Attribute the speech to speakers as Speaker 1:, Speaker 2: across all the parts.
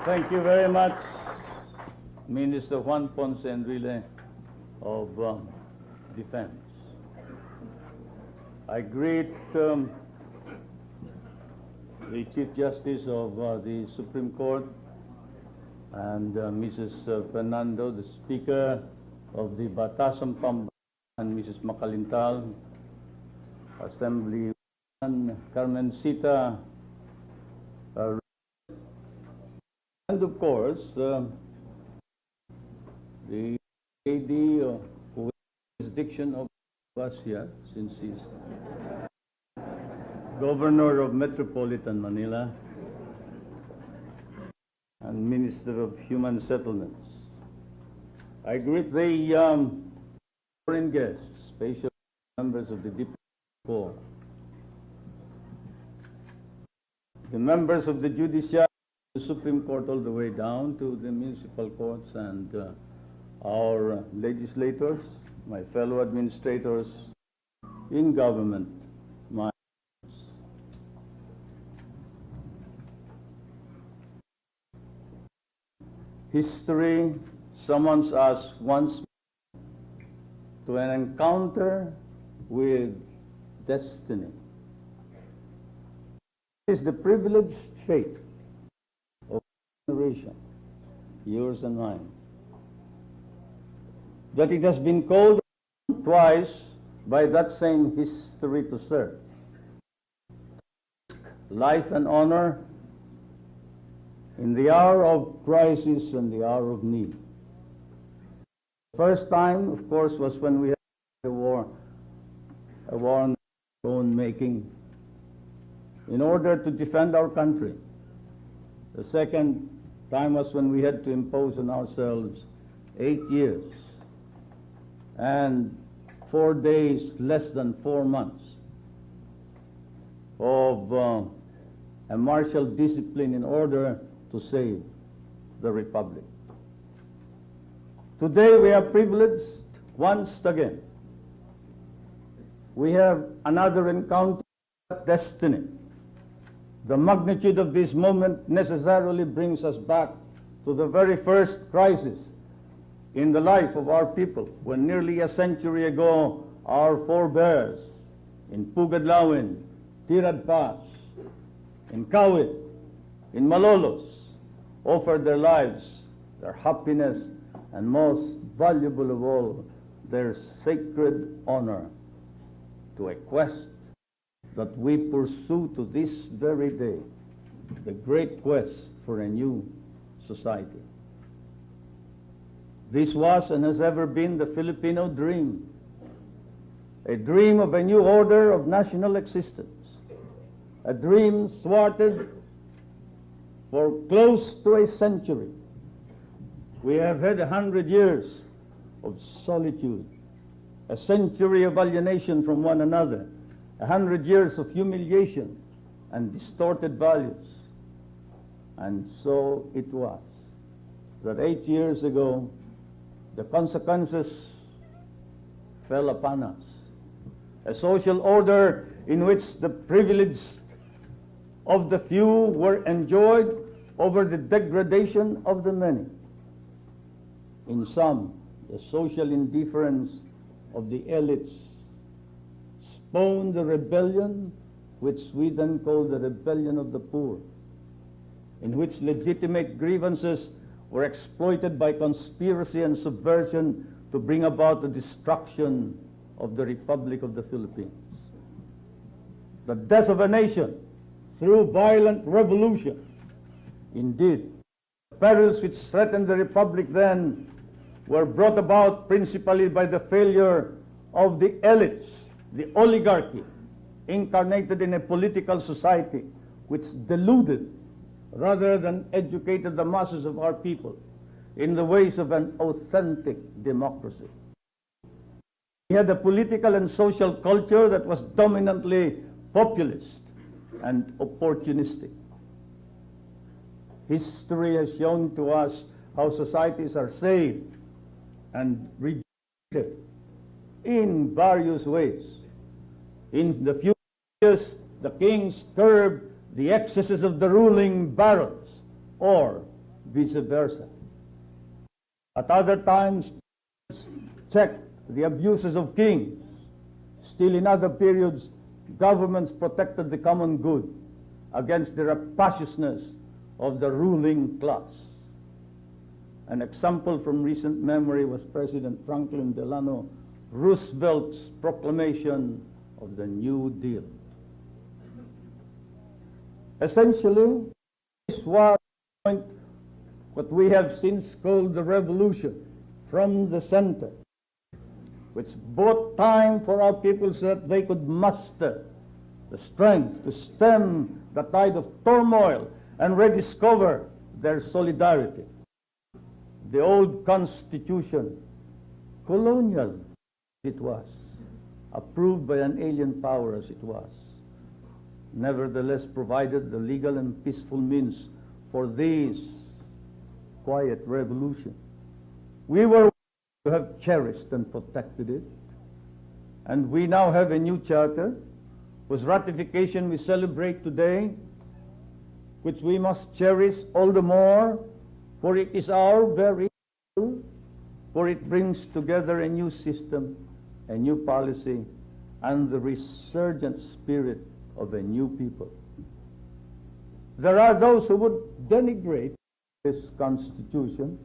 Speaker 1: Thank you very much, Minister Juan Ponce Enrile of Defense. I greet the Chief Justice of the Supreme Court and Mrs. Fernando, the Speaker of the Batasang Pambansan, and Mrs. Makalintal, Assemblyman Carmencita, and of course, the lady who has jurisdiction of us here, since he's Governor of Metropolitan Manila and Minister of Human Settlements. I greet the foreign guests, special members of the Diplomatic Corps, the members of the Judiciary, the Supreme Court all the way down to the municipal courts, and our legislators, my fellow administrators in government, my history summons us once to an encounter with destiny. It is the privileged fate of generation, yours and mine, that it has been called twice by that same history to serve. Life and honor in the hour of crisis and the hour of need. The first time, of course, was when we had a war of our own making in order to defend our country. The second time was when we had to impose on ourselves 8 years and 4 days, less than 4 months, of a martial discipline in order to save the Republic. Today we are privileged once again. We have another encounter with destiny. The magnitude of this moment necessarily brings us back to the very first crisis in the life of our people, when nearly a century ago our forebears in Pugadlawin, Tirad Pass, in Kawit, in Malolos, offered their lives, their happiness, and most valuable of all, their sacred honor to a quest that we pursue to this very day, the great quest for a new society. This was and has ever been the Filipino dream, a dream of a new order of national existence, a dream thwarted for close to a century. We have had 100 years of solitude, a century of alienation from one another, 100 years of humiliation and distorted values. And so it was that 8 years ago, the consequences fell upon us. A social order in which the privileged of the few were enjoyed over the degradation of the many. In some, the social indifference of the elites spawned the rebellion, which we then call the rebellion of the poor, in which legitimate grievances were exploited by conspiracy and subversion to bring about the destruction of the Republic of the Philippines. The death of a nation through violent revolution. Indeed, the perils which threatened the Republic then were brought about principally by the failure of the elites, the oligarchy, incarnated in a political society which deluded rather than educated the masses of our people in the ways of an authentic democracy. We had a political and social culture that was dominantly populist and opportunistic. History has shown to us how societies are saved and rejected in various ways. In the few years, the kings curbed the excesses of the ruling barons, or vice versa. At other times, checked the abuses of kings. Still in other periods, governments protected the common good against the rapaciousness of the ruling class. An example from recent memory was President Franklin Delano Roosevelt's proclamation of the New Deal. Essentially, this was what we have since called the revolution from the center, which bought time for our people so that they could muster the strength to stem the tide of turmoil and rediscover their solidarity. The old Constitution, colonial as it was, approved by an alien power as it was, nevertheless provided the legal and peaceful means for this quiet revolution. We were to have cherished and protected it, and we now have a new charter whose ratification we celebrate today, which we must cherish all the more, for it is our very own, for it brings together a new system, a new policy, and the resurgent spirit of a new people. There are those who would denigrate this Constitution.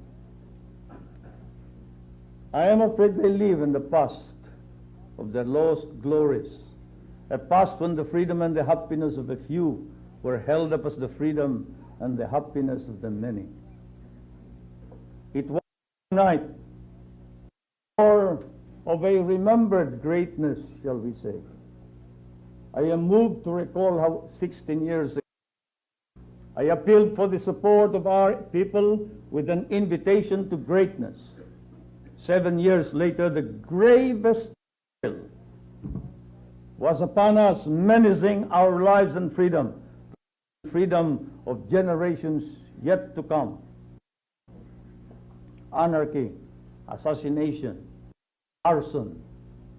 Speaker 1: I am afraid they live in the past of their lost glories, a past when the freedom and the happiness of a few were held up as the freedom and the happiness of the many. It was a night or of a remembered greatness, shall we say. I am moved to recall how 16 years ago I appealed for the support of our people with an invitation to greatness. 7 years later, the gravest peril was upon us, menacing our lives and freedom, the freedom of generations yet to come. Anarchy, assassination, arson,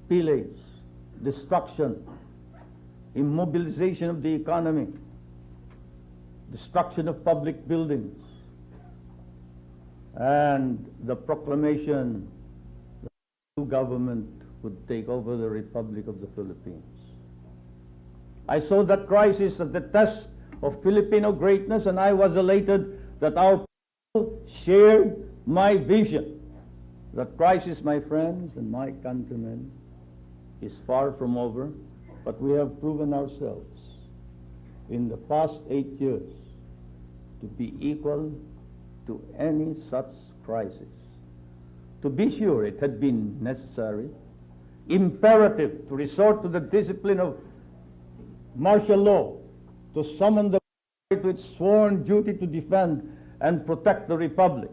Speaker 1: pillage, destruction, immobilization of the economy, destruction of public buildings, and the proclamation that the new government would take over the Republic of the Philippines. I saw that crisis as the test of Filipino greatness, and I was elated that our people shared my vision. That crisis, my friends and my countrymen, is far from over, but we have proven ourselves in the past 8 years to be equal to any such crisis. To be sure, it had been necessary, imperative, to resort to the discipline of martial law, to summon the military to its sworn duty to defend and protect the Republic.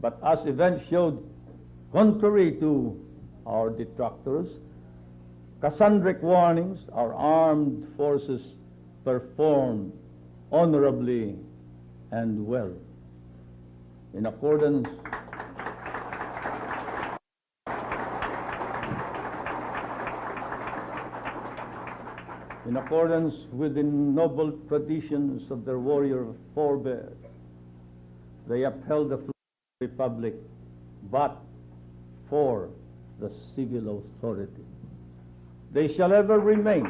Speaker 1: But as events showed, contrary to our detractors, Cassandric warnings, our armed forces performed honorably and well. In accordance with the noble traditions of their warrior forebears, they upheld the Republic, but for the civil authority. They shall ever remain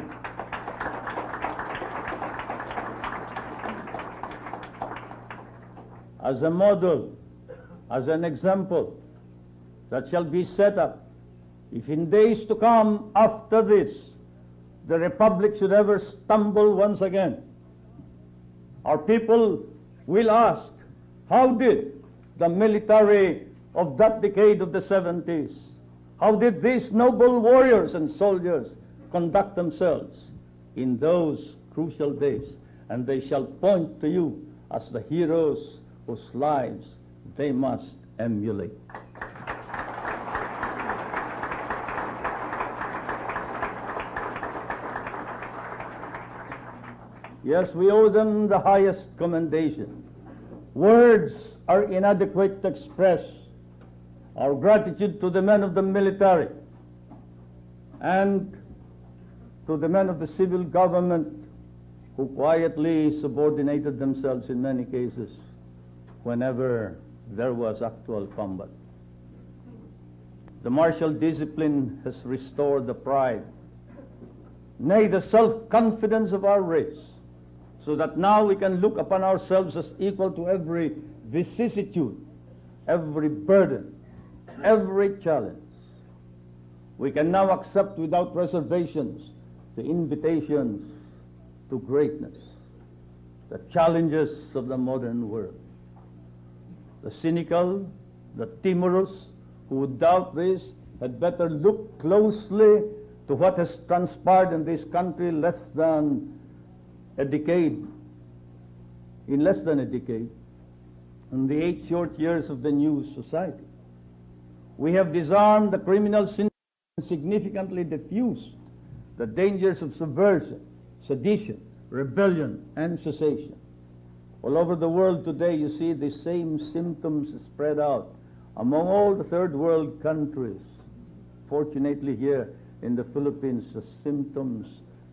Speaker 1: as a model, as an example that shall be set up if in days to come after this the Republic should ever stumble once again. Our people will ask, how did the military of that decade of the 70s, how did these noble warriors and soldiers conduct themselves in those crucial days? And they shall point to you as the heroes whose lives they must emulate. Yes, we owe them the highest commendation. Words are inadequate to express our gratitude to the men of the military and to the men of the civil government who quietly subordinated themselves in many cases whenever there was actual combat. The martial discipline has restored the pride, nay, the self-confidence of our race, so that now we can look upon ourselves as equal to every vicissitude, every burden, every challenge. We can now accept without reservations the invitations to greatness, the challenges of the modern world. The cynical, the timorous, who would doubt this, had better look closely to what has transpired in this country in less than a decade, in the 8 short years of the new society. We have disarmed the criminal sin and significantly diffused the dangers of subversion, sedition, rebellion, and secession. All over the world today, you see the same symptoms spread out among all the third world countries. Fortunately, here in the Philippines, the symptoms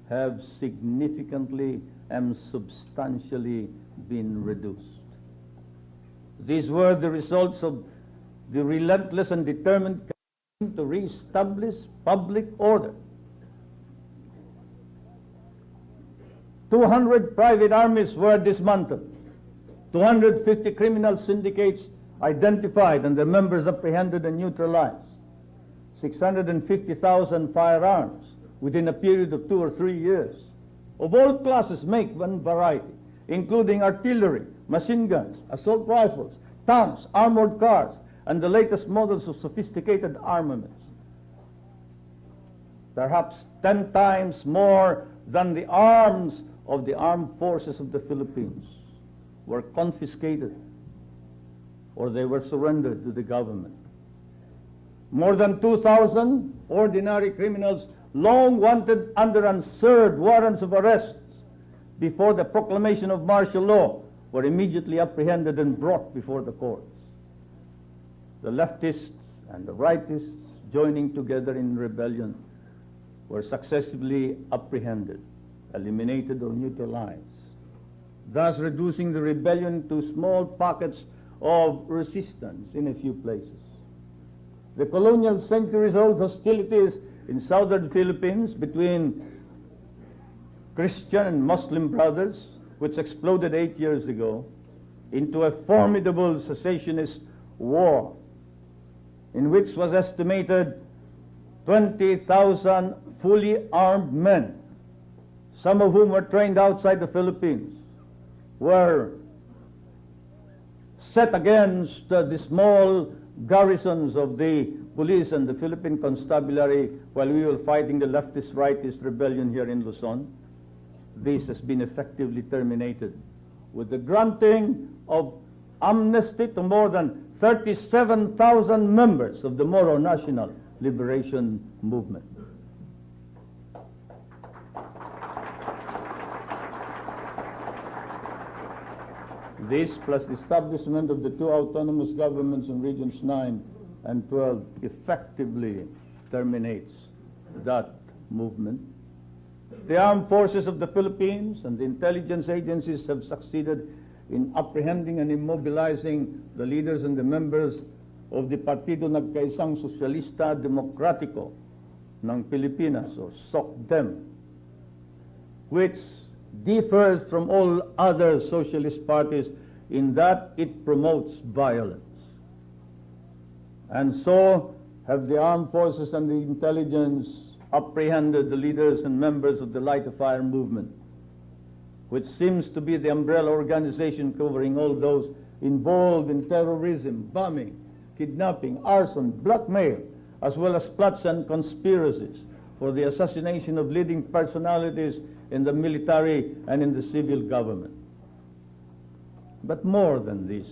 Speaker 1: have significantly and substantially been reduced. These were the results of the relentless and determined campaign to re-establish public order. 200 private armies were dismantled, 250 criminal syndicates identified and their members apprehended and neutralized, 650,000 firearms within a period of 2 or 3 years, of all classes, make, and variety, including artillery, machine guns, assault rifles, tanks, armored cars, and the latest models of sophisticated armaments. Perhaps 10 times more than the arms of the armed forces of the Philippines were confiscated or they were surrendered to the government. More than 2,000 ordinary criminals long wanted under unserved warrants of arrest before the proclamation of martial law were immediately apprehended and brought before the courts. The leftists and the rightists joining together in rebellion were successively apprehended, eliminated or neutralized, thus reducing the rebellion to small pockets of resistance in a few places. The colonial centuries-old hostilities in southern Philippines between Christian and Muslim brothers, which exploded 8 years ago into a formidable secessionist war, in which was estimated 20,000 fully armed men, some of whom were trained outside the Philippines, were set against the small garrisons of the police and the Philippine constabulary while we were fighting the leftist rightist rebellion here in Luzon. This has been effectively terminated with the granting of amnesty to more than 37,000 members of the Moro National Liberation Movement. This, plus the establishment of the two autonomous governments in Regions 9 and 12, effectively terminates that movement. The armed forces of the Philippines and the intelligence agencies have succeeded in apprehending and immobilizing the leaders and the members of the Partido Nagkaisang Socialista Demokratiko ng Pilipinas, or SOCDEM, which differs from all other socialist parties in that it promotes violence. And so have the armed forces and the intelligence apprehended the leaders and members of the Light of Fire movement, which seems to be the umbrella organization covering all those involved in terrorism, bombing, kidnapping, arson, blackmail, as well as plots and conspiracies for the assassination of leading personalities in the military and in the civil government. But more than this,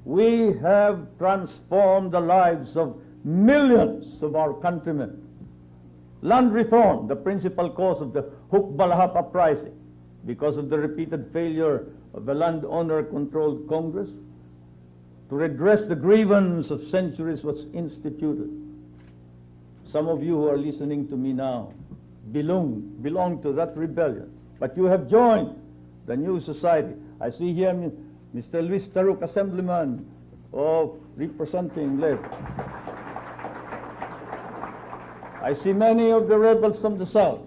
Speaker 1: we have transformed the lives of millions of our countrymen. Land reform, the principal cause of the Hukbalahap uprising, because of the repeated failure of a landowner-controlled Congress to redress the grievance of centuries, was instituted. Some of you who are listening to me now belong to that rebellion, but you have joined the new society. I see here Mr. Luis Taruk, Assemblyman of representing left. I see many of the rebels from the south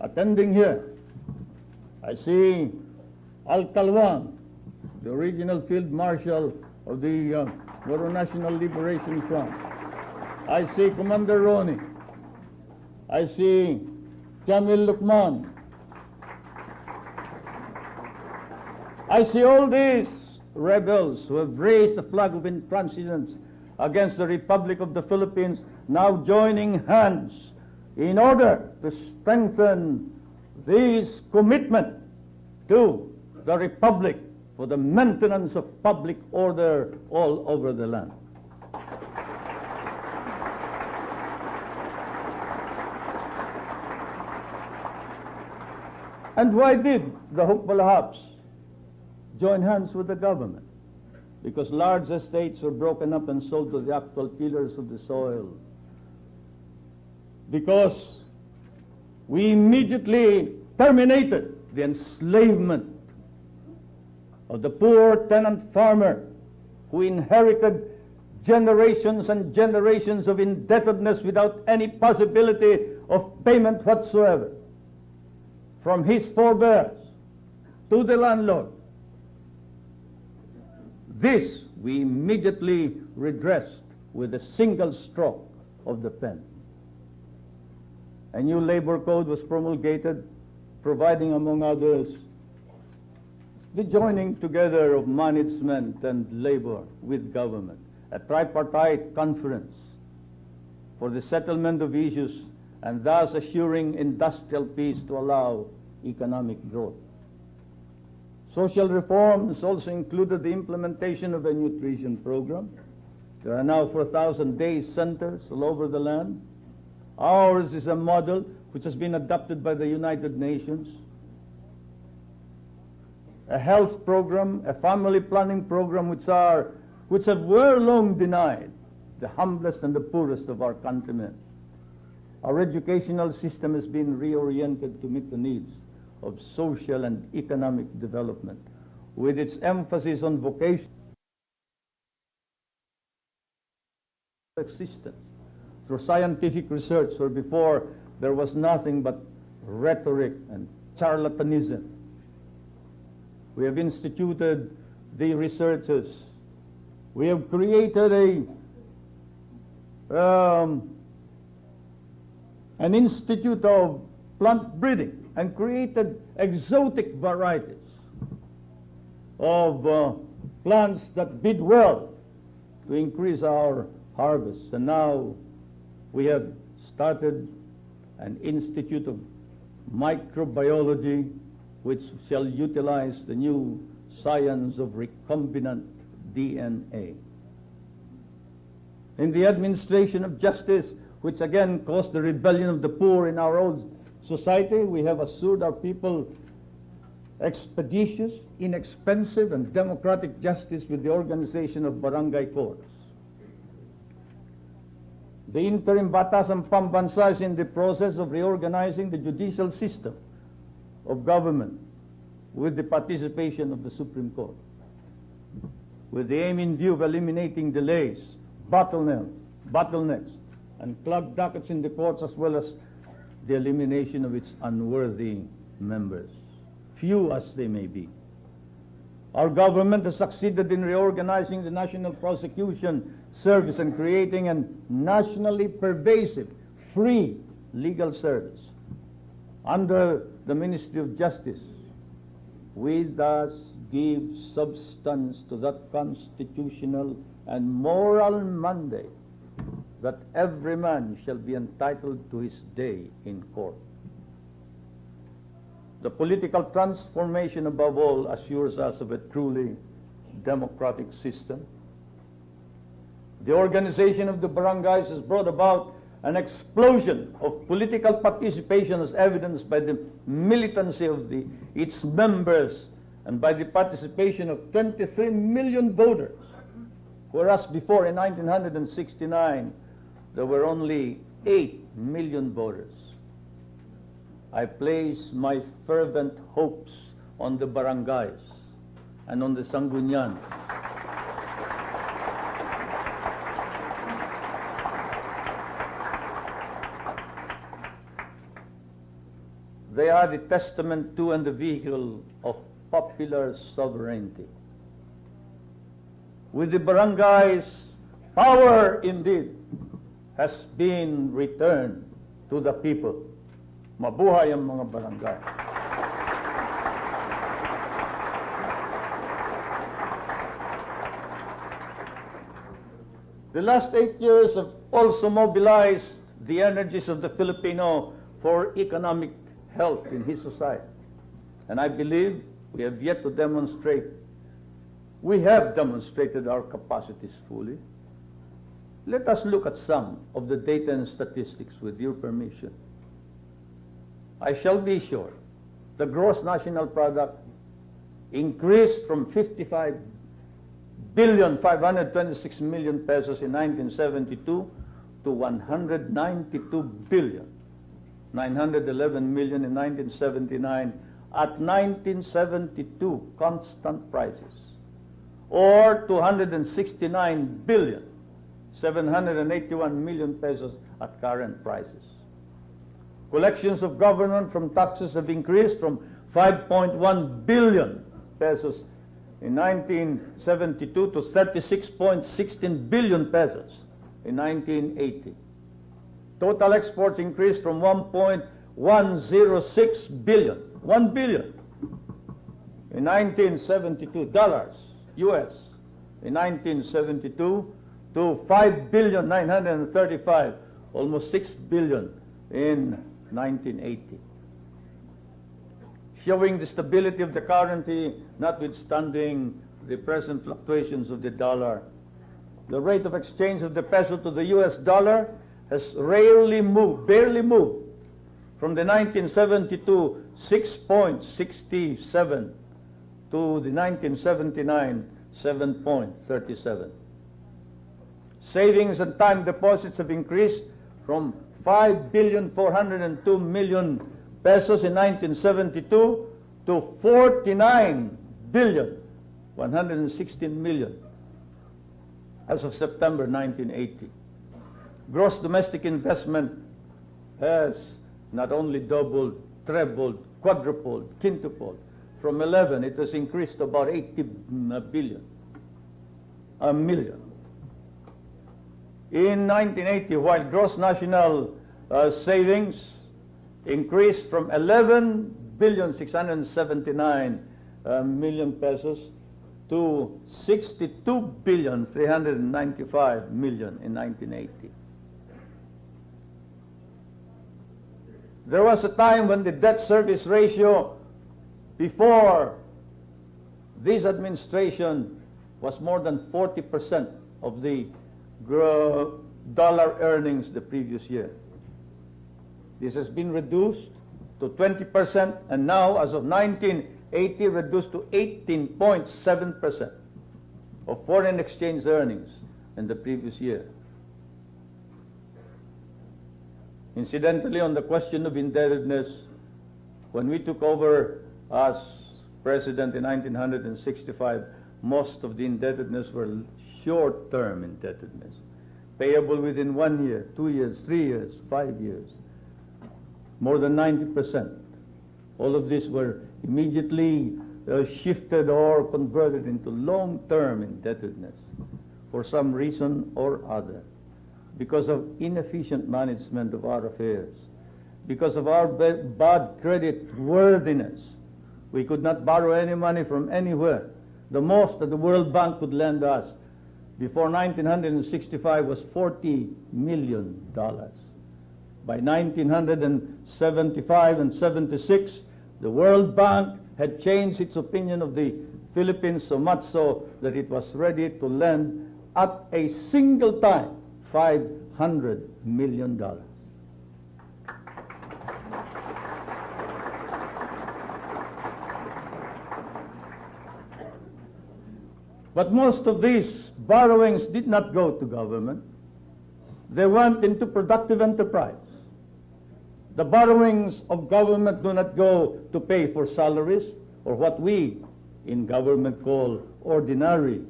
Speaker 1: attending here. I see Al Calwan, the original field marshal of the Moro National Liberation Front. I see Commander Roni. I see Jamil Lukman. I see all these rebels who have raised the flag of intransigence against the Republic of the Philippines now joining hands in order to strengthen this commitment to the Republic for the maintenance of public order all over the land. And why did the Hukbalahap's join hands with the government? Because large estates were broken up and sold to the actual tillers of the soil. Because we immediately terminated the enslavement of the poor tenant farmer who inherited generations and generations of indebtedness without any possibility of payment whatsoever from his forebears to the landlord. This we immediately redressed with a single stroke of the pen. A new labor code was promulgated, providing, among others, the joining together of management and labor with government, a tripartite conference for the settlement of issues and thus assuring industrial peace to allow economic growth. Social reforms also included the implementation of a nutrition program. There are now 4,000 day centers all over the land. Ours is a model which has been adopted by the United Nations. A health program, a family planning program which were long denied the humblest and the poorest of our countrymen. Our educational system has been reoriented to meet the needs of social and economic development, with its emphasis on vocation existence through scientific research, where before there was nothing but rhetoric and charlatanism. We have instituted the researches. We have created an institute of plant breeding and created exotic varieties of plants that bid well to increase our harvest. And now we have started an institute of microbiology which shall utilize the new science of recombinant DNA. In the administration of justice, which again caused the rebellion of the poor in our old society, we have assured our people expeditious, inexpensive, and democratic justice with the organization of barangay courts. The interim Batasang Pambansa is in the process of reorganizing the judicial system of government with the participation of the Supreme Court, with the aim in view of eliminating delays, bottlenecks, and clogged dockets in the courts, as well as the elimination of its unworthy members, few as they may be. Our government has succeeded in reorganizing the National Prosecution Service and creating a nationally pervasive, free legal service under the Ministry of Justice. We thus give substance to that constitutional and moral mandate that every man shall be entitled to his day in court. The political transformation, above all, assures us of a truly democratic system. The organization of the barangays has brought about an explosion of political participation, as evidenced by the militancy of its members and by the participation of 23 million voters, whereas before in 1969 there were only 8 million voters. I place my fervent hopes on the barangays and on the Sangguniang. They are the testament to and the vehicle of popular sovereignty. With the barangays, power indeed has been returned to the people. Mabuhay ang mga barangay. The last 8 years have also mobilized the energies of the Filipino for economic health in his society. And I believe we have yet to demonstrate. We have demonstrated our capacities fully. Let us look at some of the data and statistics with your permission. I shall be short. The gross national product increased from 55,526,000,000 pesos in 1972 to 192,911,000,000 in 1979 at 1972 constant prices, or 269,781,000,000 pesos at current prices. Collections of government from taxes have increased from 5.1 billion pesos in 1972 to 36.16 billion pesos in 1980. Total exports increased from 1.106 billion, 1 billion in 1972 dollars US in 1972 to 5,935,000,000, almost 6 billion in 1980. Showing the stability of the currency notwithstanding the present fluctuations of the dollar. The rate of exchange of the peso to the US dollar has barely moved from the 1972 6.67 to the 1979 7.37. Savings and time deposits have increased from 5,402,000,000 pesos in 1972 to 49,116,000,000 as of September 1980. Gross domestic investment has not only doubled, trebled, quadrupled, quintupled. From 11, it has increased to about 80 million. In 1980, while gross national savings increased from 11,679,000,000 pesos to 62,395,000,000 in 1980. There was a time when the debt service ratio before this administration was more than 40% of the dollar earnings the previous year. This has been reduced to 20%, and now, as of 1980, reduced to 18.7% of foreign exchange earnings in the previous year. Incidentally, on the question of indebtedness, when we took over as president in 1965, most of the indebtedness were short-term indebtedness, payable within 1 year, 2 years, 3 years, 5 years. More than 90%. All of these were immediately shifted or converted into long-term indebtedness for some reason or other, because of inefficient management of our affairs, because of our bad credit worthiness. We could not borrow any money from anywhere. The most that the World Bank could lend us before 1965 was $40 million. By 1975 and 76, the World Bank had changed its opinion of the Philippines so much so that it was ready to lend at a single time $500 million. But most of these borrowings did not go to government. They went into productive enterprise. The borrowings of government do not go to pay for salaries or what we in government called ordinary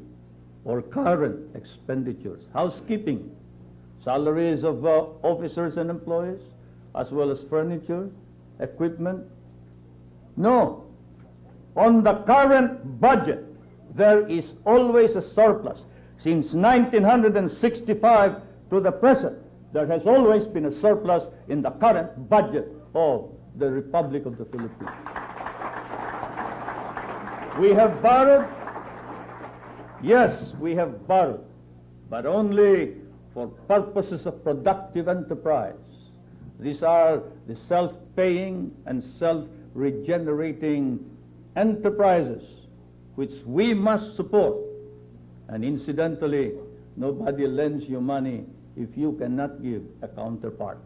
Speaker 1: or current expenditures, housekeeping, salaries of officers and employees, as well as furniture, equipment. No. On the current budget, there is always a surplus. Since 1965 to the present, there has always been a surplus in the current budget of the Republic of the Philippines. We have borrowed. Yes, we have borrowed, but only for purposes of productive enterprise. These are the self-paying and self-regenerating enterprises which we must support. And incidentally, nobody lends you money if you cannot give a counterpart.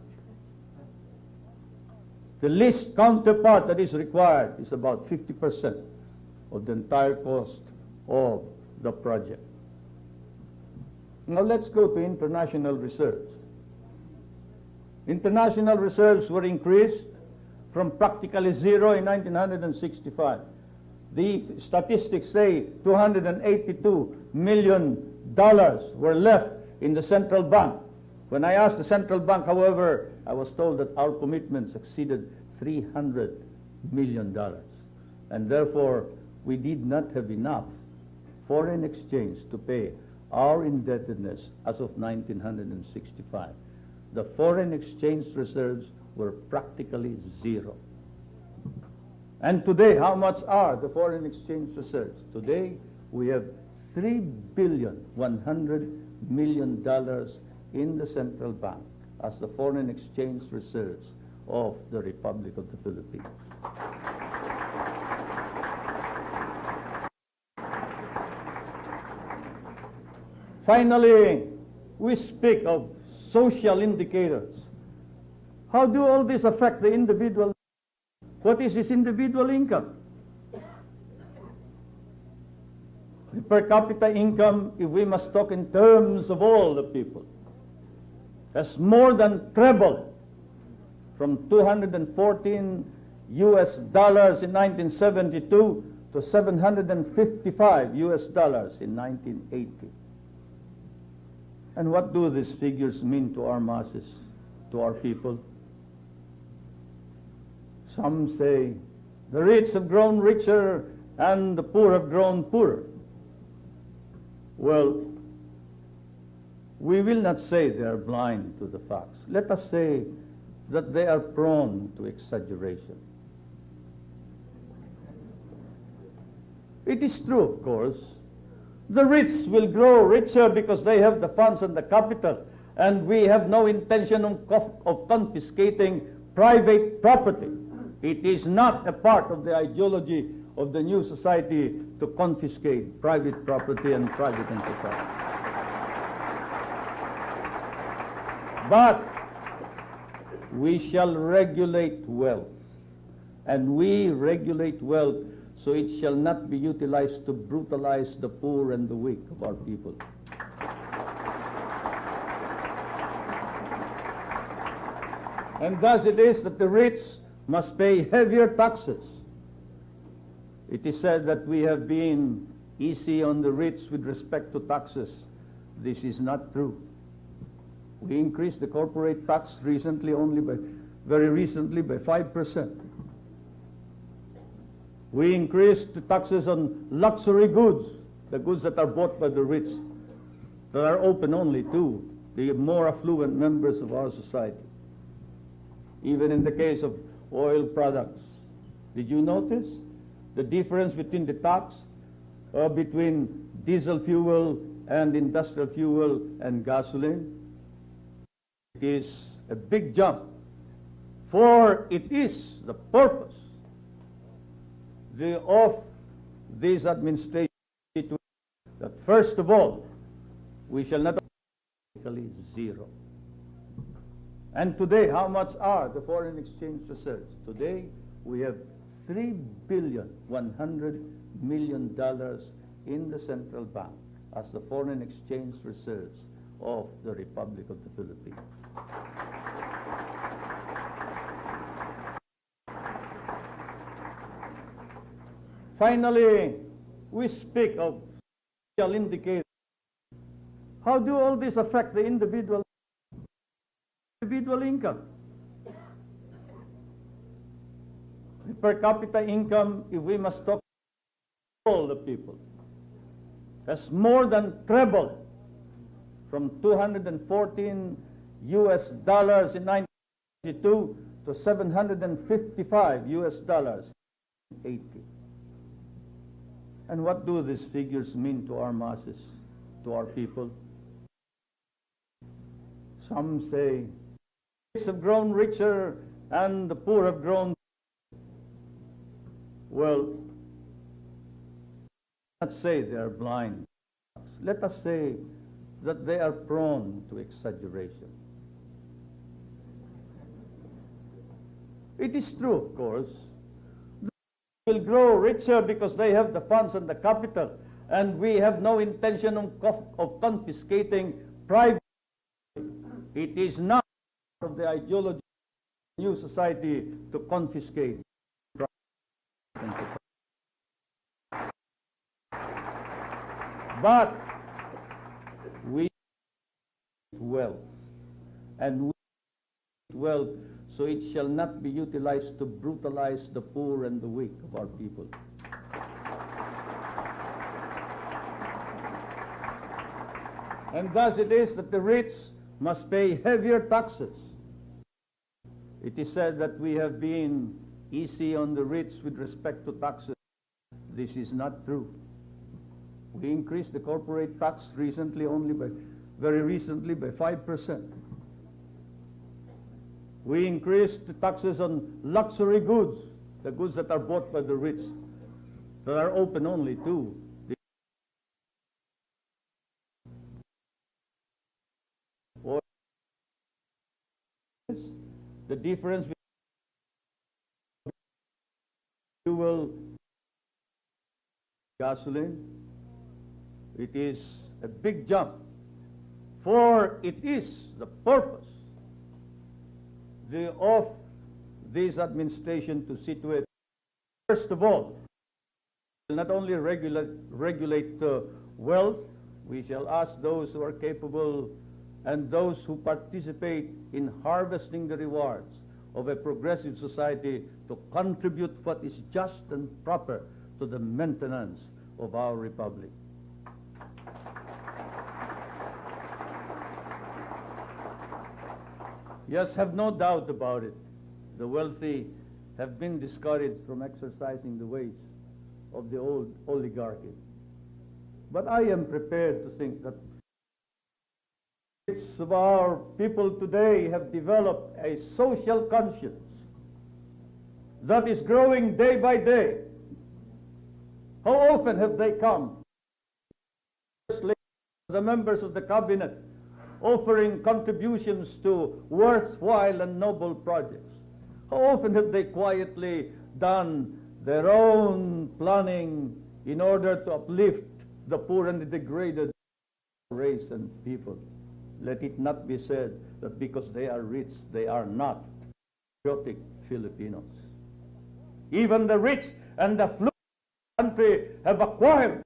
Speaker 1: The least counterpart that is required is about 50% of the entire cost of the project. Now let's go to international reserves. International reserves were increased from practically zero in 1965. The statistics say $282 million were left in the central bank. When I asked the central bank, however, I was told that our commitments exceeded $300 million. And therefore, we did not have enough foreign exchange to pay our indebtedness as of 1965. The foreign exchange reserves were practically zero. And today, how much are the foreign exchange reserves? Today, we have $3.1 billion in the central bank as the foreign exchange reserves of the Republic of the Philippines. Finally, we speak of social indicators. How do all this affect the individual? What is his individual income? The per capita income, if we must talk in terms of all the people, has more than trebled from $214 US in 1972 to $755 US in 1980. And what do these figures mean to our masses, to our people? Some say the rich have grown richer and the poor have grown poorer. Well, we will not say they are blind to the facts. Let us say that they are prone to exaggeration. It is true, of course. The rich will grow richer because they have the funds and the capital, and we have no intention of confiscating private property. It is not a part of the ideology of the new society to confiscate private property and private enterprise. But we shall regulate wealth, and we regulate wealth so it shall not be utilized to brutalize the poor and the weak of our people. And thus it is that the rich must pay heavier taxes. It is said that we have been easy on the rich with respect to taxes. This is not true. We increased the corporate tax very recently by 5%. We increased the taxes on luxury goods, the goods that are bought by the rich, that are open only to the more affluent members of our society. Even in the case of oil products. Did you notice the difference between the tax between diesel fuel and industrial fuel and gasoline? It is a big jump, for it is the purpose of this administration that first of all, we shall not practically zero. And today, how much are the foreign exchange reserves? Today, we have $3.1 billion in the central bank as the foreign exchange reserves of the Republic of the Philippines. Finally, We speak of social indicators. How do all this affect the individual income? The per capita income, if we must talk all the people, has more than trebled from $214 US in 1992 to $755 US in 80. And what do these figures mean to our masses, to our people? Some say the rich have grown richer and the poor have grown. Well, let's say they are blind. Let us say that they are prone to exaggeration. It is true, of course. They will grow richer because they have the funds and the capital, and we have no intention of confiscating private. It is not part of the ideology of the new society to confiscate private. But we need wealth, and we need wealth so it shall not be utilized to brutalize the poor and the weak of our people. And thus it is that the rich must pay heavier taxes. It is said that we have been easy on the rich with respect to taxes. This is not true. We increased the corporate tax very recently by 5%. We increased the taxes on luxury goods, the goods that are bought by the rich, that are open only to the difference between fuel, gasoline. It is a big jump, for it is the purpose of this administration to situate, first of all, not only regulate wealth, we shall ask those who are capable and those who participate in harvesting the rewards of a progressive society to contribute what is just and proper to the maintenance of our republic. Yes, have no doubt about it. The wealthy have been discouraged from exercising the ways of the old oligarchy. But I am prepared to think that of our people today have developed a social conscience that is growing day by day. How often have they come, the members of the cabinet, offering contributions to worthwhile and noble projects? How often have they quietly done their own planning in order to uplift the poor and the degraded race and people? Let it not be said that because they are rich, they are not patriotic Filipinos. Even the rich and the affluent country have acquired.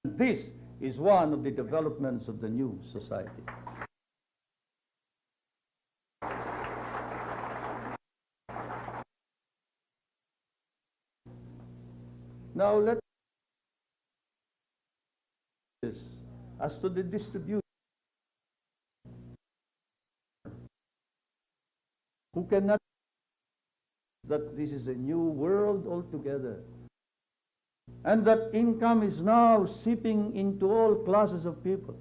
Speaker 1: This is one of the developments of the new society. Now let's this as to the distribution. Who cannot that this is a new world altogether, and that income is now seeping into all classes of people.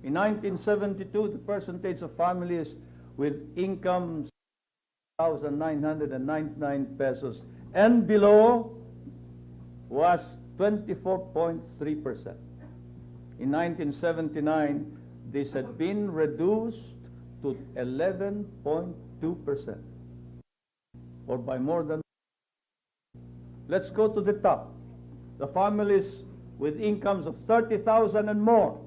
Speaker 1: In 1972, the percentage of families with incomes 1,999 pesos and below was 24.3%. In 1979, this had been reduced to 11.2%, or by more than. Let's go to the top. The families with incomes of 30,000 and more.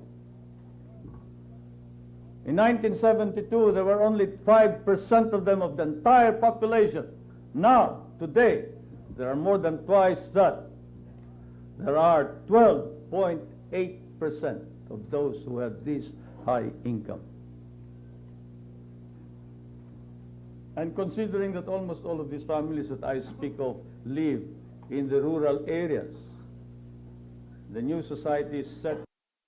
Speaker 1: In 1972, there were only 5% of them of the entire population. Now, today, there are more than twice that. there are 12.8% of those who have this high income. And considering that almost all of these families that I speak of live in the rural areas, the new society is set to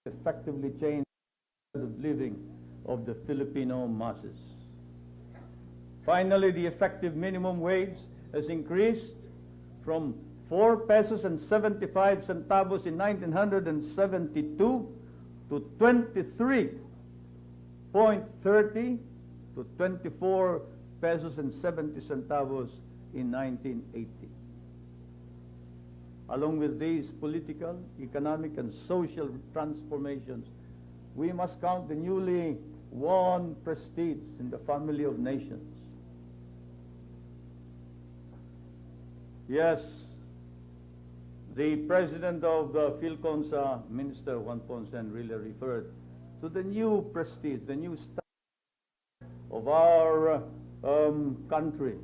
Speaker 1: effectively change the standard of living of the Filipino masses. Finally, the effective minimum wage has increased from 4 pesos and 75 centavos in 1972 to 23.30 to 24 pesos and 70 centavos in 1980. Along with these political, economic, and social transformations, we must count the newly won prestige in the family of nations. Yes, the president of the Philconsa, Minister Juan Ponsen, really referred to the new prestige, the new standard of our country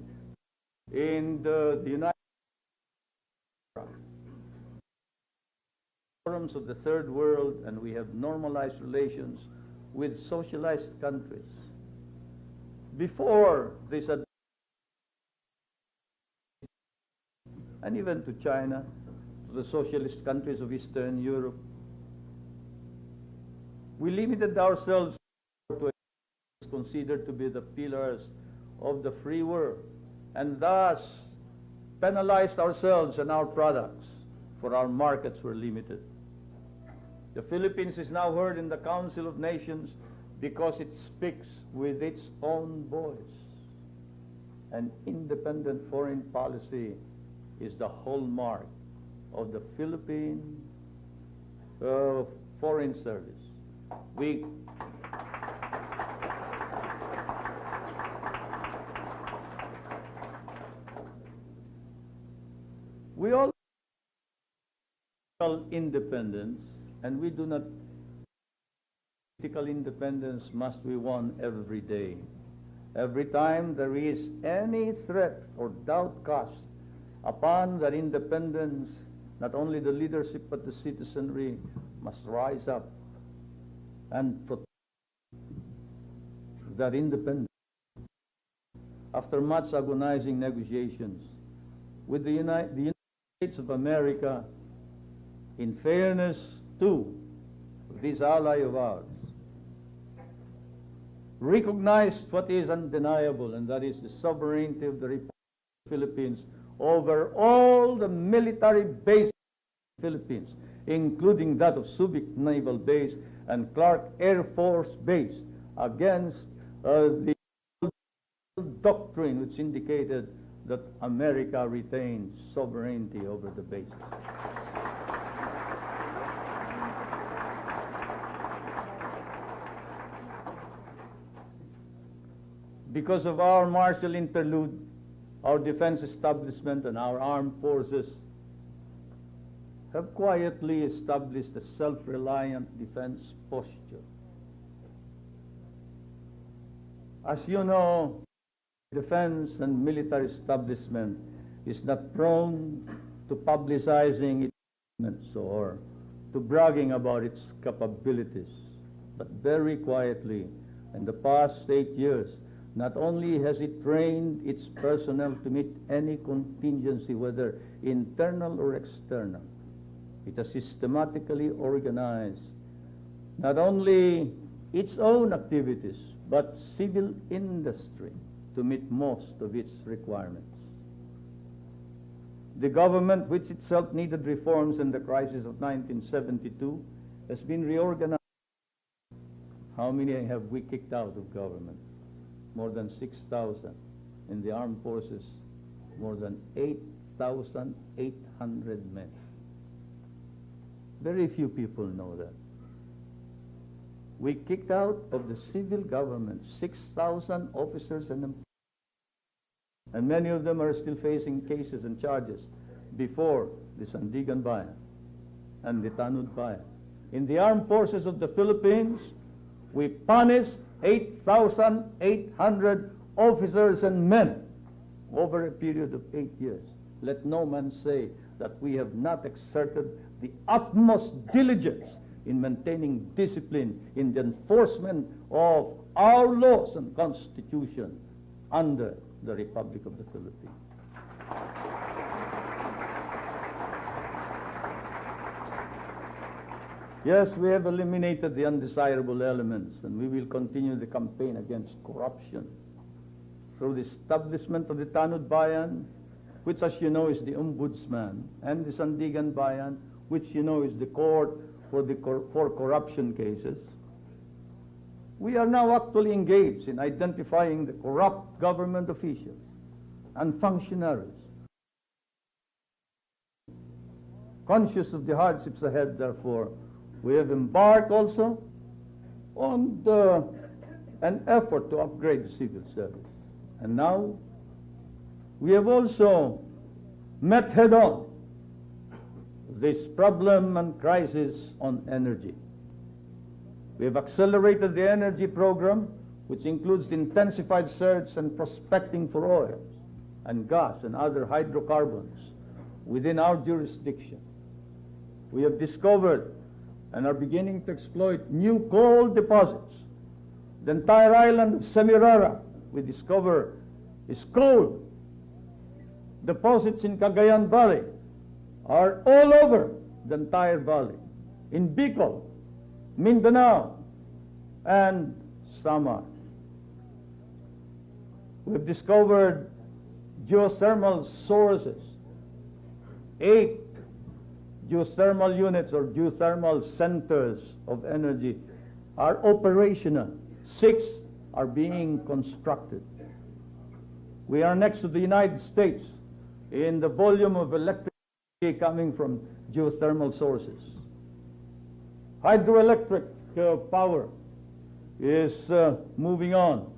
Speaker 1: in the United forums of the third world, and we have normalized relations with socialized countries. Before this, and even to China, to the socialist countries of Eastern Europe, we limited ourselves to what is considered to be the pillars of the free world, and thus penalized ourselves and our products, for our markets were limited. The Philippines is now heard in the Council of Nations because it speaks with its own voice. An independent foreign policy is the hallmark of the Philippine Foreign Service. We all independence, and we do not. Political independence must be won every day. Every time there is any threat or doubt cast upon that independence, not only the leadership but the citizenry must rise up and protect that independence. After much agonizing negotiations with the United States of America, in fairness to this ally of ours, recognized what is undeniable, and that is the sovereignty of the Republic of the Philippines over all the military bases of the Philippines, including that of Subic Naval Base and Clark Air Force Base, against the doctrine which indicated that America retains sovereignty over the bases. Because of our martial interlude, our defense establishment and our armed forces have quietly established a self-reliant defense posture. As you know, defense and military establishment is not prone to publicizing its achievements or to bragging about its capabilities, but very quietly, in the past 8 years, not only has it trained its personnel to meet any contingency, whether internal or external, it has systematically organized not only its own activities, but civil industry to meet most of its requirements. The government, which itself needed reforms in the crisis of 1972, has been reorganized. How many have we kicked out of government? More than 6,000. In the armed forces, more than 8,800 men. Very few people know that. We kicked out of the civil government 6,000 officers and employees. And many of them are still facing cases and charges before the Sandigan Bayan and the Tanud Bayan. In the armed forces of the Philippines, we punished 8,800 officers and men over a period of 8 years. Let no man say that we have not exerted the utmost diligence in maintaining discipline in the enforcement of our laws and Constitution under the Republic of the Philippines. Yes, we have eliminated the undesirable elements, and we will continue the campaign against corruption through the establishment of the Tanud Bayan, which, as you know, is the Ombudsman, and the Sandigan Bayan, which you know is the court for corruption cases. We are now actually engaged in identifying the corrupt government officials and functionaries. Conscious of the hardships ahead, therefore, we have embarked also on an effort to upgrade the civil service. And now we have also met head-on this problem and crisis on energy. We have accelerated the energy program, which includes the intensified search and prospecting for oil and gas and other hydrocarbons within our jurisdiction. We have discovered and are beginning to exploit new coal deposits. The entire island of Semirara, we discover, is coal. Deposits in Cagayan Valley are all over the entire valley. In Bicol, Mindanao, and Samar. We've discovered geothermal sources. 8 geothermal units or geothermal centers of energy are operational. 6 are being constructed. We are next to the United States in the volume of electricity coming from geothermal sources. Hydroelectric power is moving on.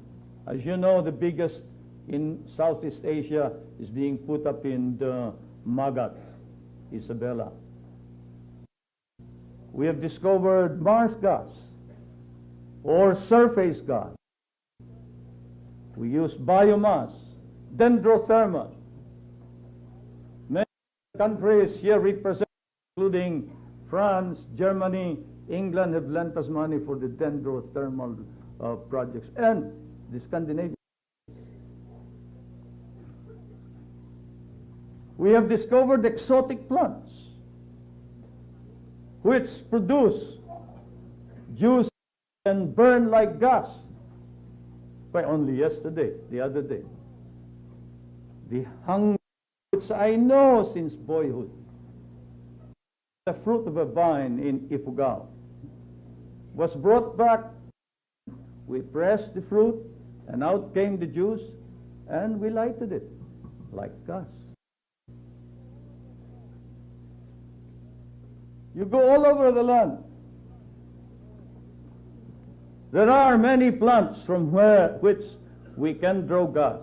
Speaker 1: As you know, the biggest in Southeast Asia is being put up in the Magat, Isabela. We have discovered Mars gas or surface gas. We use biomass, dendrothermal. Many countries here represented, including France, Germany, England, have lent us money for the dendrothermal projects, and the Scandinavian. We have discovered exotic plants which produce juice and burn like gas. By only yesterday, the other day. The hunger, which I know since boyhood, the fruit of a vine in Ifugao, was brought back. We pressed the fruit, and out came the juice, and we lighted it like gas. You go all over the land. There are many plants from which we can draw gas.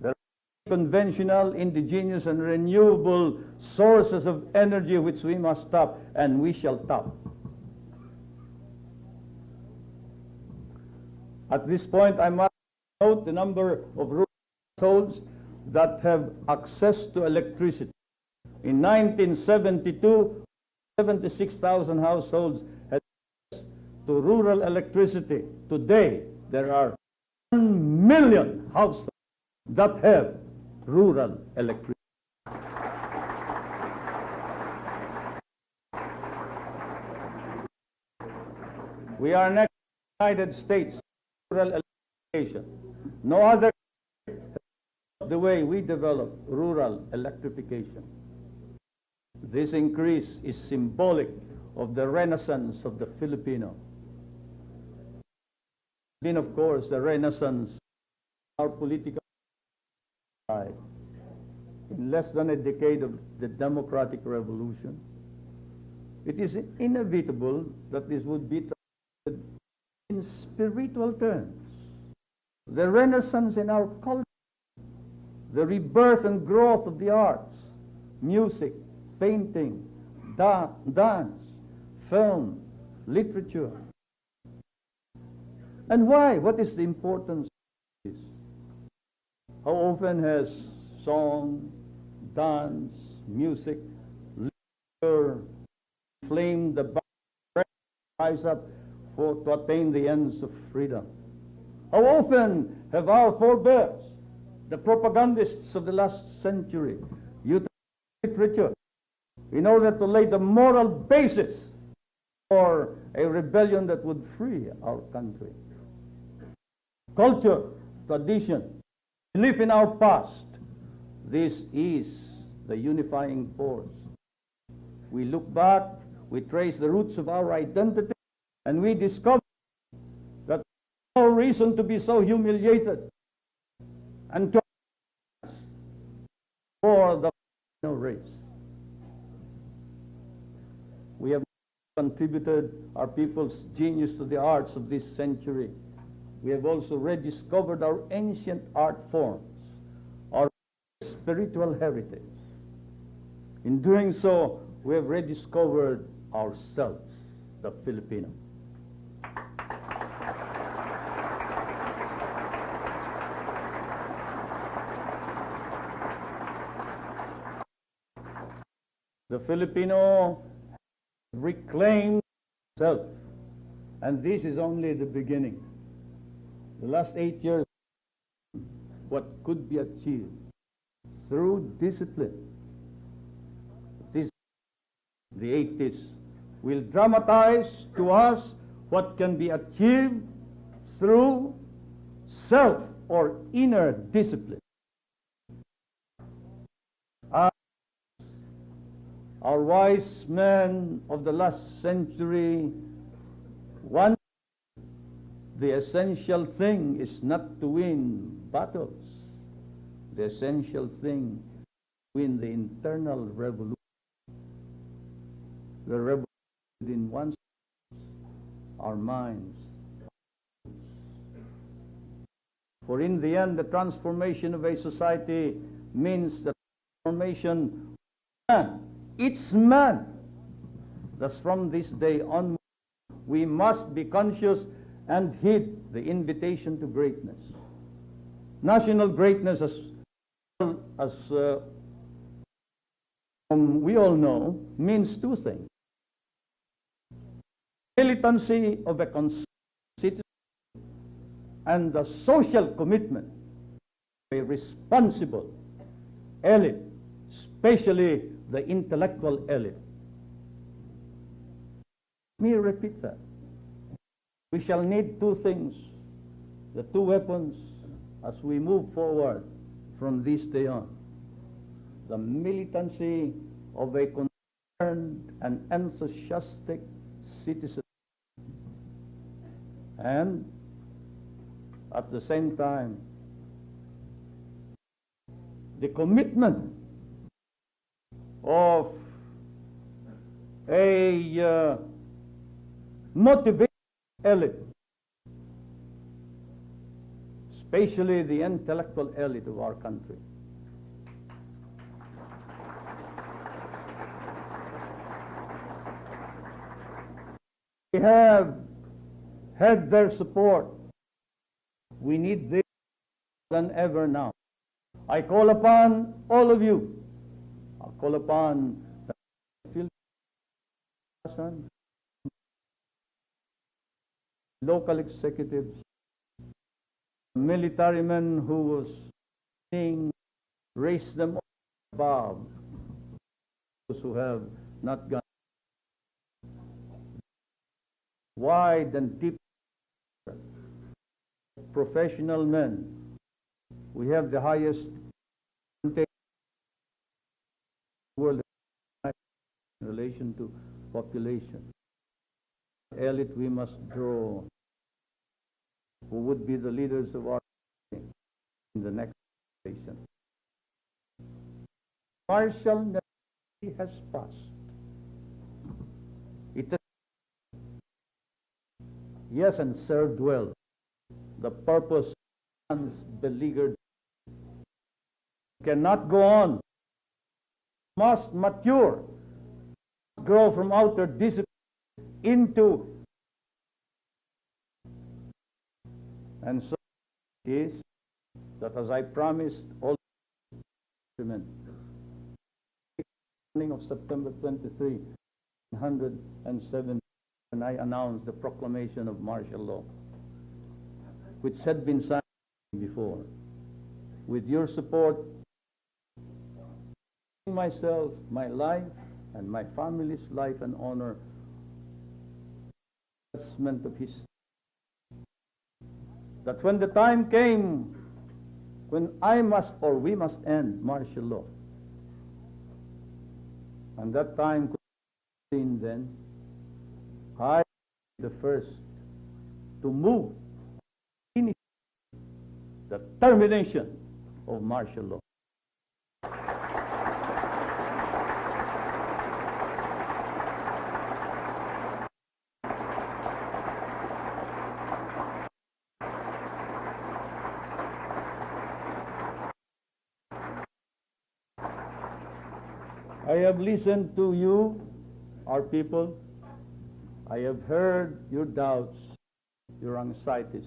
Speaker 1: There are conventional, indigenous, and renewable sources of energy which we must tap, and we shall tap. At this point, I must note the number of rural households that have access to electricity. In 1972, 76,000 households had access to rural electricity. Today, there are 1 million households that have rural electricity. We are next to the United States rural electrification. No other the way we develop rural electrification. This increase is symbolic of the renaissance of the Filipino. Then, of course, the renaissance of our political life. In less than a decade of the democratic revolution, it is inevitable that this would be translated in spiritual terms. The renaissance in our culture, the rebirth and growth of the arts, music, painting, dance, film, literature. And why? What is the importance of this? How often has song, dance, music, literature, flame the rise up to attain the ends of freedom. How often have our forebears, the propagandists of the last century, used literature in order to lay the moral basis for a rebellion that would free our country? Culture, tradition, belief in our past, this is the unifying force. We look back, we trace the roots of our identity, and we discover that no reason to be so humiliated and to for the race. We have contributed our people's genius to the arts of this century. We have also rediscovered our ancient art forms, our spiritual heritage. In doing so, we have rediscovered ourselves, the Filipino. The Filipino reclaimed itself, and this is only the beginning. The last 8 years, what could be achieved through discipline. The 80s will dramatize to us what can be achieved through self or inner discipline. Our wise men of the last century, the essential thing is not to win battles. The essential thing is to win the internal revolution. The revolution within one's, our minds. For in the end, the transformation of a society means the transformation of man. It's man. Thus, from this day on, we must be conscious and heed the invitation to greatness. National greatness, as we all know, means two things. Militancy of a concerned citizen and the social commitment of a responsible elite, especially the intellectual elite. Let me repeat that. We shall need two things, the two weapons, as we move forward from this day on. The militancy of a concerned and enthusiastic citizen, and at the same time, the commitment of a motivated elite, especially the intellectual elite of our country. We have had their support. We need this more than ever now. I call upon all of you. I call upon the local executives, military men who was saying, raise them above those who have not gone. Wide and deep professional men. We have the highest world in relation to population. Elite we must draw, who would be the leaders of our country in the next generation. Martial necessity has passed. It has, yes, and served well the purpose of man's beleaguered. Cannot go on. Must mature, grow from outer discipline into, and so it is that, as I promised all instruments, morning of September 23, 1907, when I announced the proclamation of martial law, which had been signed before. With your support, myself, my life, and my family's life and honor, advancement of history. That when the time came when I must or we must end martial law, and that time could be seen then, I am the first to move in the termination of martial law. I have listened to you, our people. I have heard your doubts, your anxieties.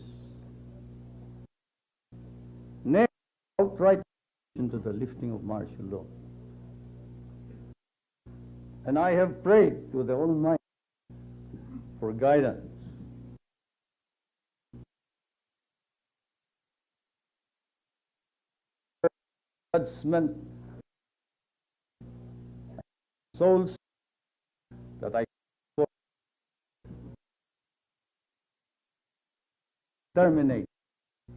Speaker 1: Next, outright into the lifting of martial law. And I have prayed to the Almighty for guidance. Judgment, souls that I terminate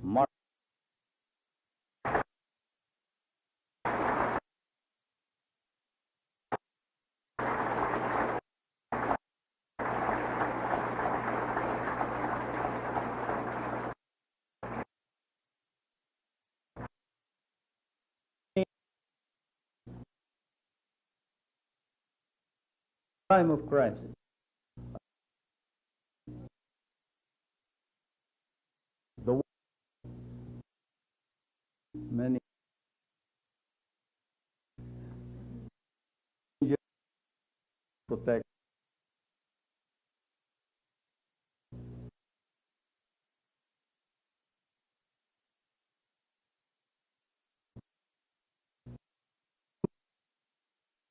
Speaker 1: martial time of crisis. The many protect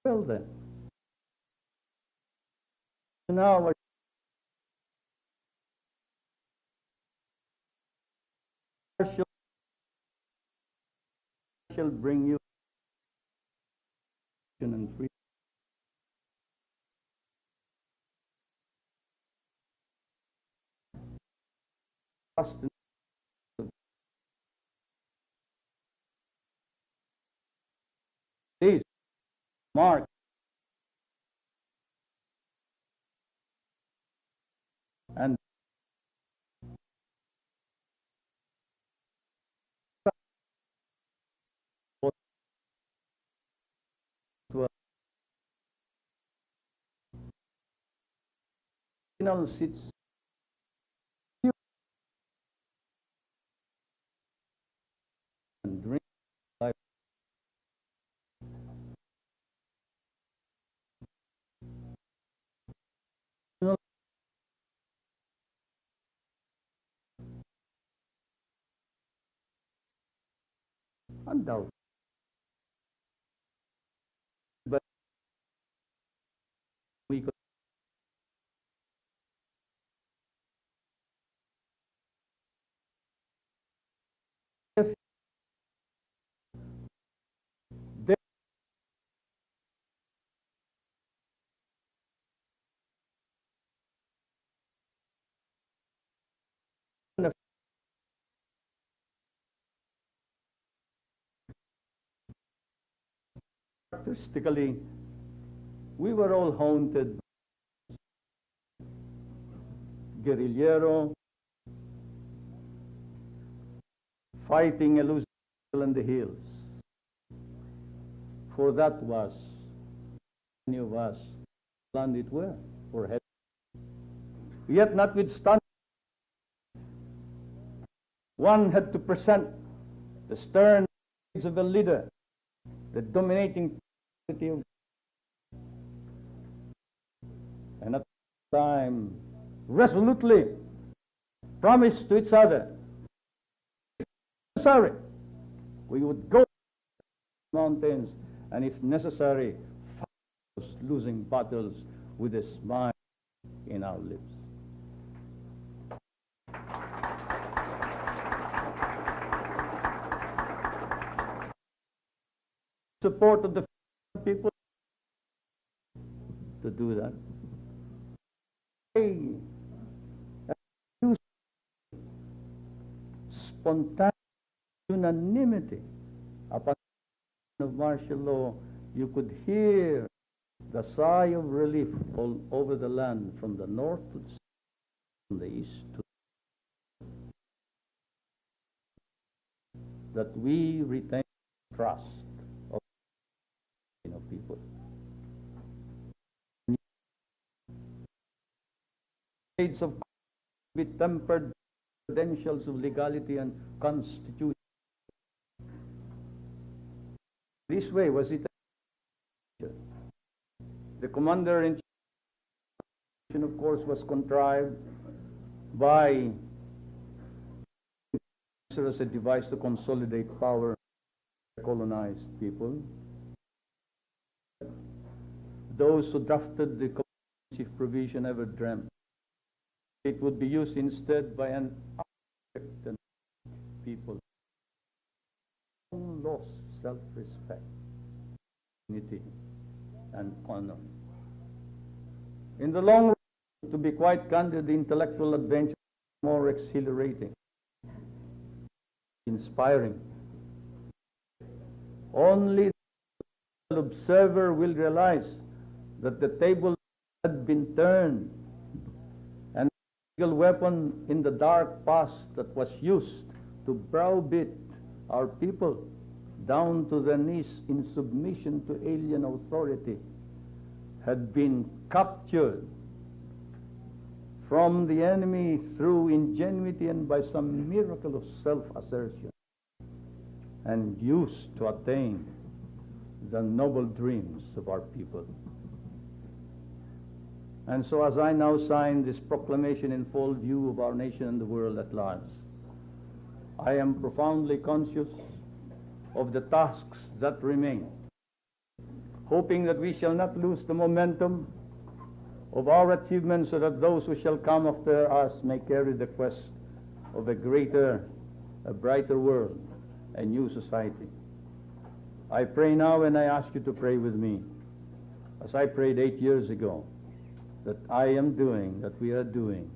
Speaker 1: well then. Now shall bring you and freedom. This mark and final seats and drink life. Undoubtedly. But we could if there characteristically we were all haunted guerrillero fighting elusive in the hills. For that was many of us landed where? For head. Yet notwithstanding, one had to present the stern face of a leader, the dominating quality of, and at the time resolutely promise to each other, if necessary, we would go to the mountains and if necessary losing battles with a smile in our lips. Support of the people to do that. Spontaneous unanimity upon of martial law, you could hear the sigh of relief all over the land, from the north to the south, from the east to that we retain trust of people. States of be tempered credentials of legality and constitution. This way was it. The commander-in-chief, of course, was contrived by as a device to consolidate power of colonized people. Those who drafted the commander-in-chief provision never dreamt it would be used instead by an unrestricted people who lost self-respect, dignity, and honor. In the long run, to be quite candid, the intellectual adventure is more exhilarating, inspiring. Only the observer will realize that the table had been turned, and the legal weapon in the dark past that was used to browbeat our people down to their knees in submission to alien authority had been captured from the enemy through ingenuity and by some miracle of self-assertion, and used to attain the noble dreams of our people. And so as I now sign this proclamation in full view of our nation and the world at large, I am profoundly conscious of the tasks that remain, hoping that we shall not lose the momentum of our achievements, so that those who shall come after us may carry the quest of a greater, a brighter world, a new society. I pray now, and I ask you to pray with me, as I prayed 8 years ago, that I am doing, that we are doing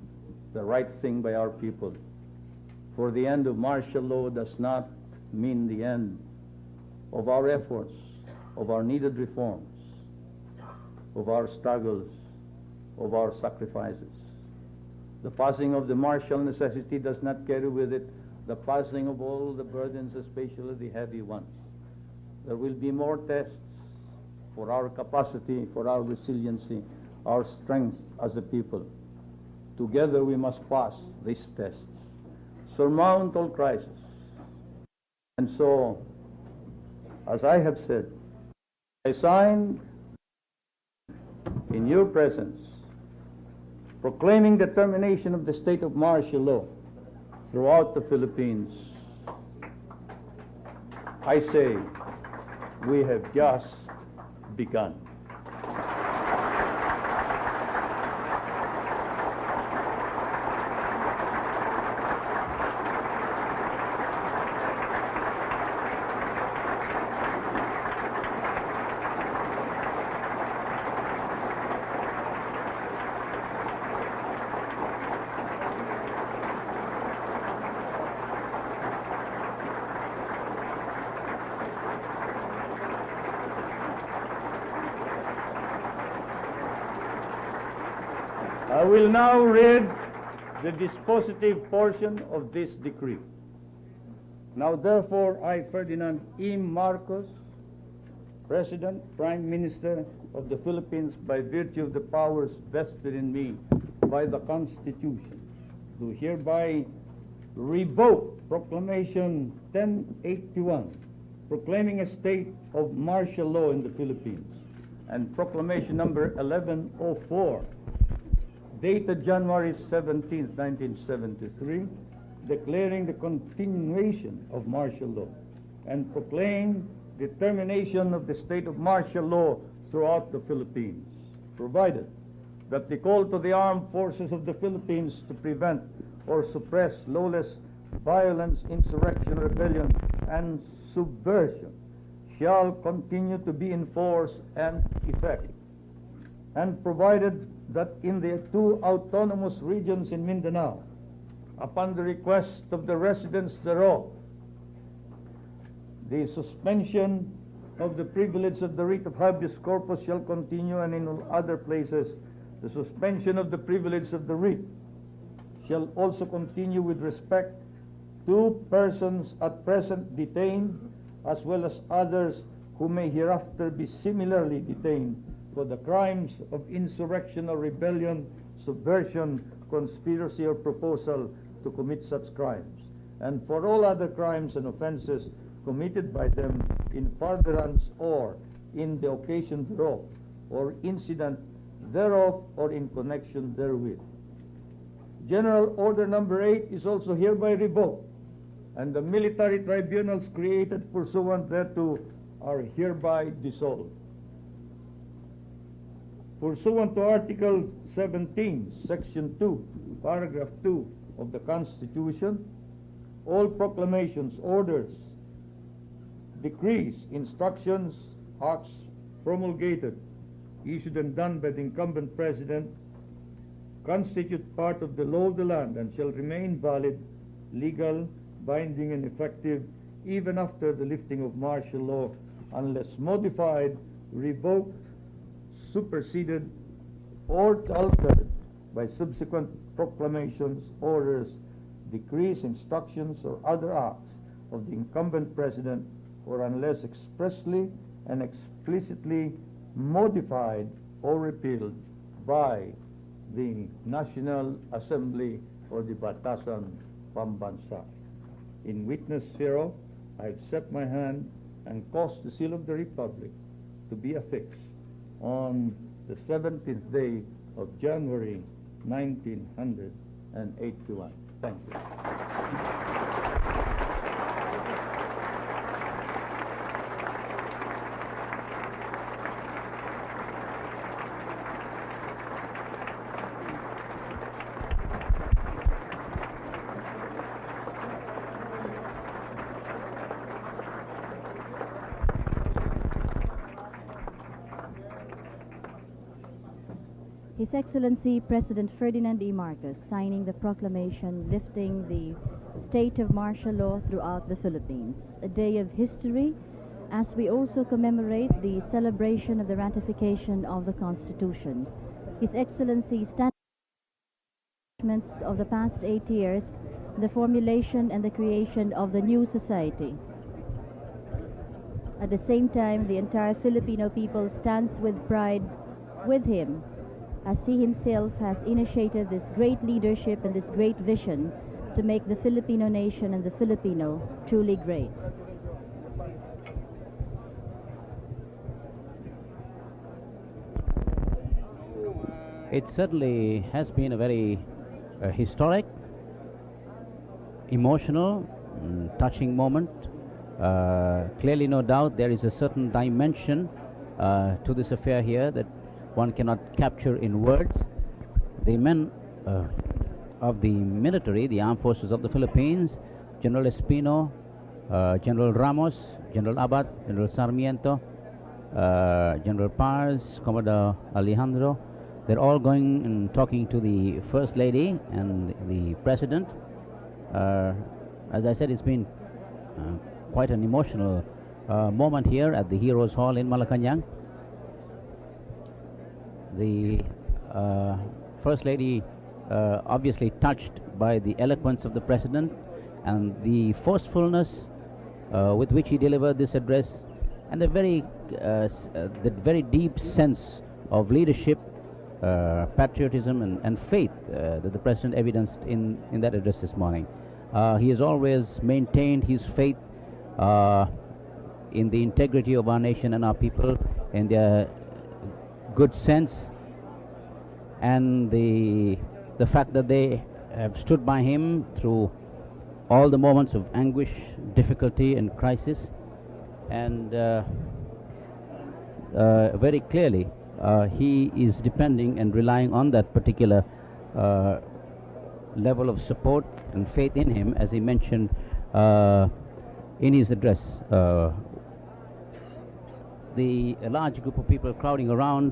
Speaker 1: the right thing by our people. For the end of martial law does not mean the end of our efforts, of our needed reforms, of our struggles, of our sacrifices. The passing of the martial necessity does not carry with it the passing of all the burdens, especially the heavy ones. There will be more tests for our capacity, for our resiliency, our strength as a people. Together we must pass these tests, surmount all crises. And so, as I have said, I signed in your presence, proclaiming the termination of the state of martial law throughout the Philippines. I say, we have just begun. I will now read the dispositive portion of this decree. Now therefore, I, Ferdinand E. Marcos, President, Prime Minister of the Philippines, by virtue of the powers vested in me by the Constitution, do hereby revoke Proclamation 1081, proclaiming a state of martial law in the Philippines, and Proclamation number 1104, dated January 17, 1973, declaring the continuation of martial law, and proclaim the termination of the state of martial law throughout the Philippines, provided that the call to the armed forces of the Philippines to prevent or suppress lawless violence, insurrection, rebellion, and subversion shall continue to be in force and effect, and provided that in the 2 autonomous regions in Mindanao, upon the request of the residents thereof, the suspension of the privilege of the writ of habeas corpus shall continue, and in all other places the suspension of the privilege of the writ shall also continue with respect to persons at present detained, as well as others who may hereafter be similarly detained for the crimes of insurrection or rebellion, subversion, conspiracy, or proposal to commit such crimes, and for all other crimes and offenses committed by them in furtherance or in the occasion thereof, or incident thereof, or in connection therewith. General Order Number 8 is also hereby revoked, and the military tribunals created pursuant thereto are hereby dissolved. Pursuant to Article 17, Section 2, Paragraph 2 of the Constitution, all proclamations, orders, decrees, instructions, acts promulgated, issued and done by the incumbent president constitute part of the law of the land and shall remain valid, legal, binding, and effective even after the lifting of martial law, unless modified, revoked, superseded, or altered by subsequent proclamations, orders, decrees, instructions, or other acts of the incumbent president, or unless expressly and explicitly modified or repealed by the National Assembly or the Batasan Pambansa. In witness hereof, I have set my hand and caused the seal of the Republic to be affixed on the 17th day of January 1981. Thank you.
Speaker 2: His Excellency President Ferdinand E. Marcos signing the proclamation lifting the state of martial law throughout the Philippines, a day of history as we also commemorate the celebration of the ratification of the Constitution. His Excellency stands of the past 8 years, the formulation and the creation of the new society. At the same time, the entire Filipino people stands with pride with him, as he himself has initiated this great leadership and this great vision to make the Filipino nation and the Filipino truly great.
Speaker 3: It certainly has been a very historic, emotional, touching moment. Clearly, no doubt, there is a certain dimension to this affair here that one cannot capture in words. The men of the military, the armed forces of the Philippines, General Espino, General Ramos, General Abad, General Sarmiento, General Pars, Commodore Alejandro, they're all going and talking to the First Lady and the President. As I said, it's been quite an emotional moment here at the Heroes Hall in Malacanang. The First Lady obviously touched by the eloquence of the President and the forcefulness with which he delivered this address, and the very deep sense of leadership, patriotism, and faith that the President evidenced in that address this morning. He has always maintained his faith in the integrity of our nation and our people, in their good sense, and the fact that they have stood by him through all the moments of anguish, difficulty, and crisis. And very clearly he is depending and relying on that particular level of support and faith in him, as he mentioned in his address. A large group of people crowding around